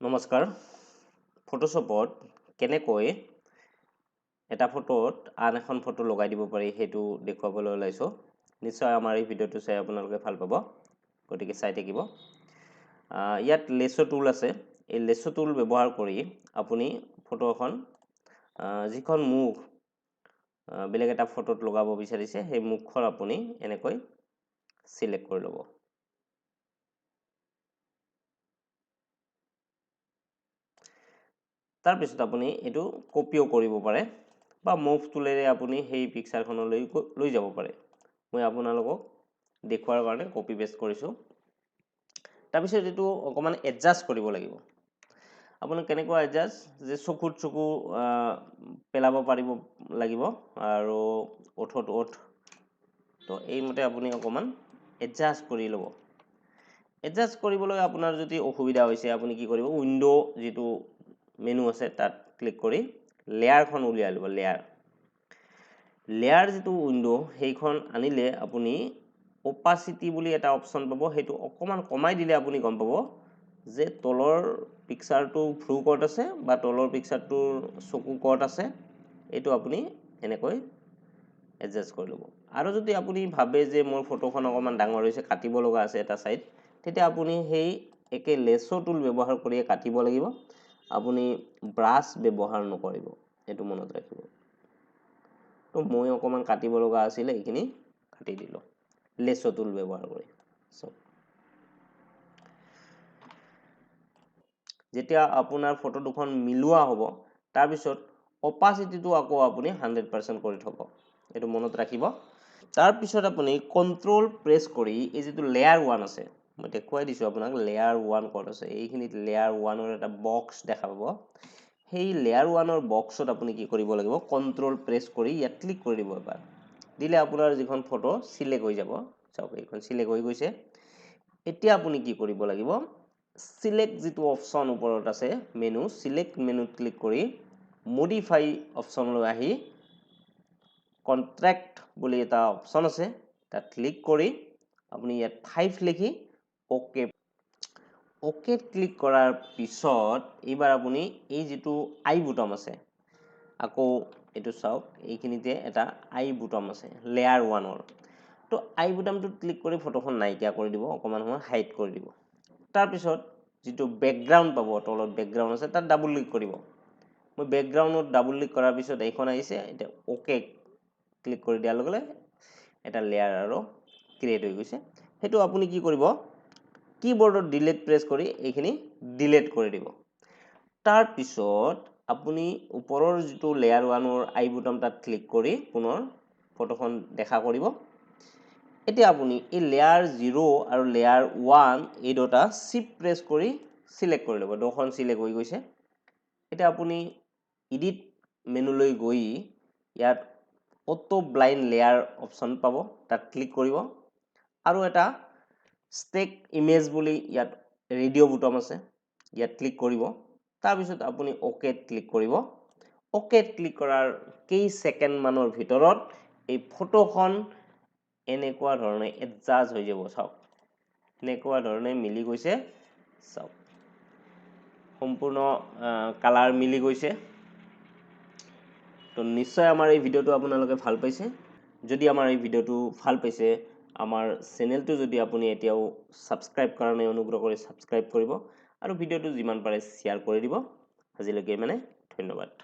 নমস্কাৰ ফটোশ্বপত কেনেকৈ এটা ফটোত আন এখন ফটো লগাই দিব পাৰি সেইটো দেখুৱাবলৈ ওলাইছো নিশ্চয় আমাৰ এই ভিডিঅ'টো চাই আপোনালোকে ভাল পাব গতিকে চাই থাকিব ইয়াত লেছো টুল আছে এই লেছো টুল ব্যৱহাৰ কৰি আপুনি ফটো এখন যিখন মুখ বেলেগ এটা ফটোত লগাব বিচাৰিছে সেই মুখখন আপুনি এনেকৈ সিলেক্ট কৰি ল'ব তাৰ পিছত আপুনি এটো কপিও কৰিব পাৰে বা মুভ টুলেৰে আপুনি সেই পিকচাৰখনলৈ লৈ যাব পাৰে মই আপোনালোকক দেখুৱাৰ কাৰণে কপি পেষ্ট কৰিছো তাৰ পিছত এটো অকমান এডজাস্ট কৰিব লাগিব আপুনি কেনেকৈ এডজাস্ট যে চকুত চকু পেলাব পাৰিব লাগিব আৰু ওঠত ওঠ তো এই মতে আপুনি অকমান এডজাস্ট কৰি ল'ব এডজাস্ট কৰিবলৈ আপোনাৰ যদি অসুবিধা হৈছে আপুনি কি কৰিব উইন্ডো যেটো মেনু আছে তাত ক্লিক কৰি লেয়াৰখন উলিয়াই লব লেয়াৰ যেটো উইন্ডো সেইখন আনিলে আপুনি opacity বুলি এটা অপচন পাব হেতু অকমান কমাই দিলে আপুনি গম পাব যে তলৰ পিকচাৰটো ফ্লু কট আছে বা তলৰ পিকচাৰটোৰ চকু কট আছে এটো আপুনি এনেকৈ এডজাস্ট কৰি লব আৰু যদি আপুনি ভাবে যে মোৰ ফটোখন অকমান ডাঙৰ হৈছে কাটিব লগা আছে এটা সাইড তেতিয়া আপুনি হেই একে লেছো টুল ব্যৱহাৰ কৰি কাটিব লাগিব আপুনি ব্ৰাছ ব্যৱহাৰ নকৰিব এটো মনত ৰাখিব তো মই অকমান কাটিব লগা আছিল এইখিনি কাটি দিলো লেছো টুল ব্যৱহাৰ কৰি যেতিয়া আপোনাৰ ফটো দুখন মিলোৱা হ'ব তাৰ পিছত opacity টো আকৌ আপুনি 100% কৰি থব এটো মনত ৰাখিব তাৰ পিছত আপুনি কন্ট্ৰোল প্ৰেছ কৰি এই যেটো লেয়াৰ 1 আছে মই দেখুৱাই দিছো আপোনাক লেয়াৰ 1 কত আছে এইখিনিত লেয়াৰ 1 ৰ এটা বক্স দেখা পাব সেই লেয়াৰ 1 ৰ বক্সত আপুনি কি কৰিব লাগিব কন্ট্ৰোল প্ৰেছ কৰি ইয়াত ক্লিক কৰি দিব এবাৰ দিলে আপোনাৰ যিখন ফটো সিলেক্ট হৈ যাব চাওক এইখন সিলেক্ট হৈ গৈছে এতিয়া আপুনি কি কৰিব লাগিব সিলেক্ট যেটো অপচন ওপৰত আছে মেনু সিলেক্ট মেনুত ক্লিক কৰি মডিফাই অপচনলৈ আহি কন্ট্ৰাক্ট বুলি এটা অপচন আছে তাত ক্লিক কৰি আপুনি ইয়াত 5 লিখি ওকে ওকে ক্লিক কৰাৰ পিছত এবাৰ আপুনি এই যেটো আই বুটাম আছে আকৌ এটো চাওক এইখিনিতে এটা আই বুটাম আছে লেয়াৰ 1 ৰ তো আই বুটামটোত ক্লিক কৰি ফটোখন নাইকিয়া কৰি দিব অকমান সময় হাইড কৰি দিব তাৰ পিছত যেটো ব্যাকগ্ৰাউন্ড পাব তলত ব্যাকগ্ৰাউন্ড আছে তাত ডাবল ক্লিক কৰিব মই ব্যাকগ্ৰাউন্ডত ডাবল ক্লিক কৰাৰ পিছত এইখন আহিছে এটা ওকে ক্লিক কৰি দিয়াৰ লগে এটা লেয়াৰ আৰু ক্ৰিয়েট হৈ গৈছে হেতু আপুনি কি কৰিব কিবোৰ্ডত ডিলিট প্ৰেছ কৰি এইখিনি ডিলিট কৰি দিব তাৰ পিছত আপুনি ওপৰৰ যেটো লেয়াৰ 1 ৰ আই বুটাম তাত ক্লিক কৰি পুনৰ ফটোখন দেখা কৰিব এতিয়া আপুনি এই লেয়াৰ 0 আৰু লেয়াৰ 1 এই দুটা শিফট প্ৰেছ কৰি সিলেক্ট কৰি লব দুখন সিলেক্ট হৈ গৈছে এতিয়া আপুনি এডিট মেনুলৈ গৈ ইয়াত অটো ব্লাইন্ড লেয়াৰ অপচন পাব তাত ক্লিক কৰিব আৰু এটা ষ্টেক ইমেজ বুলি ইয়াত ৰেডিও বুটাম আছে ইয়াত ক্লিক কৰিব তাৰ পিছত আপুনি ওকে ক্লিক কৰিব ওকে ক্লিক কৰাৰ কেই সেকেন্ড মানৰ ভিতৰত এই ফটোখন এনেকুৱা ধৰণে এডজাস্ট হৈ যাব চাওক এনেকুৱা ধৰণে মিলি গৈছে চাওক সম্পূৰ্ণ কালাৰ মিলি গৈছে তো নিশ্চয় আমাৰ এই ভিডিওটো আপোনালোকে ভাল পাইছে যদি আমাৰ এই ভিডিওটো ভাল পাইছে আমাৰ চেনেলটো যদি আপুনি এতিয়াও সাবস্ক্ৰাইব কৰা নাই অনুগ্ৰহ কৰি সাবস্ক্ৰাইব কৰিব আৰু ভিডিওটো যিমান পাৰে শেয়াৰ কৰি দিব আজিলৈকে মানে ধন্যবাদ